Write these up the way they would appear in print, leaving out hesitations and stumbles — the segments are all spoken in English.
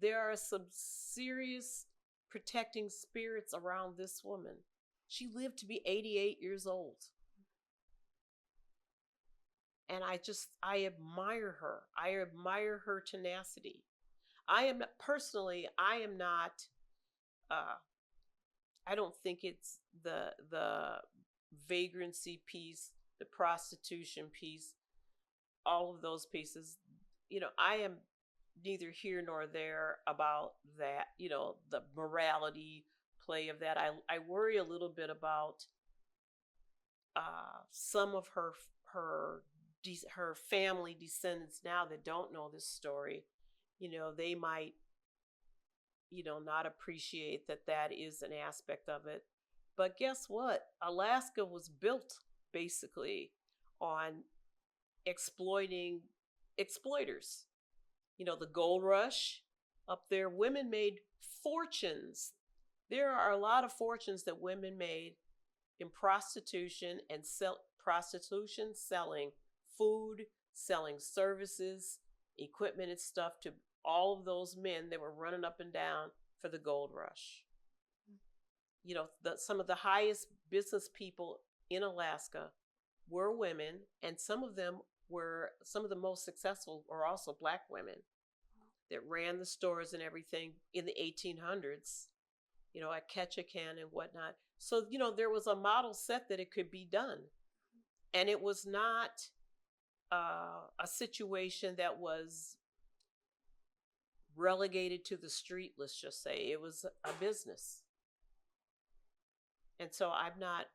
there are some serious protecting spirits around this woman. She lived to be 88 years old. And I admire her. I admire her tenacity. I am not, I don't think it's the vagrancy piece, the prostitution piece, all of those pieces. I am neither here nor there about that, the morality play of that. I worry a little bit about some of her family descendants now that don't know this story. They might, not appreciate that is an aspect of it. But guess what? Alaska was built basically on exploiting exploiters. The gold rush up there, women made fortunes. There are a lot of fortunes that women made in prostitution and selling food, selling services, equipment and stuff to all of those men that were running up and down for the gold rush. Some of the highest business people in Alaska were women, and some of the most successful were also Black women that ran the stores and everything in the 1800s, at Ketchikan and whatnot. So, there was a model set that it could be done. And it was not a situation that was relegated to the street, let's just say. It was a business. And so I'm not,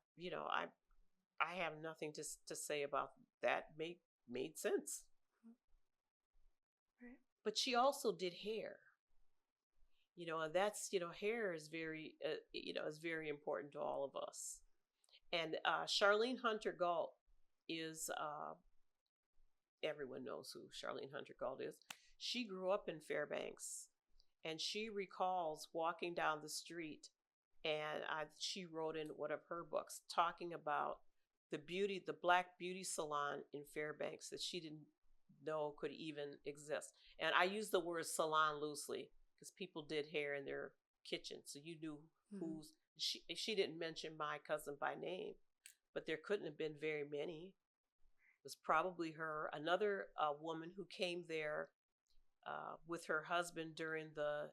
I have nothing to say about that. Made sense. Right. But she also did hair. And that's, hair is very, is very important to all of us. And Charlene Hunter Galt is, everyone knows who Charlene Hunter Galt is. She grew up in Fairbanks, and she recalls walking down the street, and she wrote in one of her books talking about the Black beauty salon in Fairbanks that she didn't know could even exist. And I use the word salon loosely because people did hair in their kitchen, so you knew who's. She didn't mention my cousin by name, but there couldn't have been very many. It was probably her. Another woman who came there with her husband during the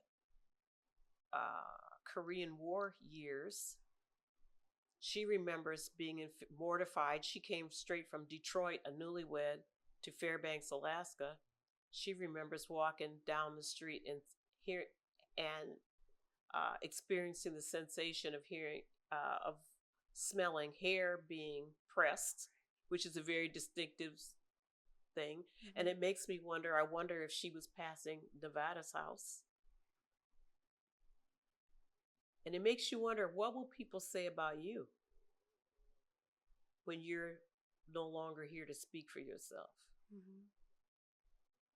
Korean War years. She remembers being mortified. She came straight from Detroit, a newlywed, to Fairbanks, Alaska. She remembers walking down the street and experiencing the sensation of smelling hair being pressed, which is a very distinctive thing. Mm-hmm. And it makes me wonder, I wonder if she was passing Nevada's house. And it makes you wonder, what will people say about you when you're no longer here to speak for yourself? Mm-hmm.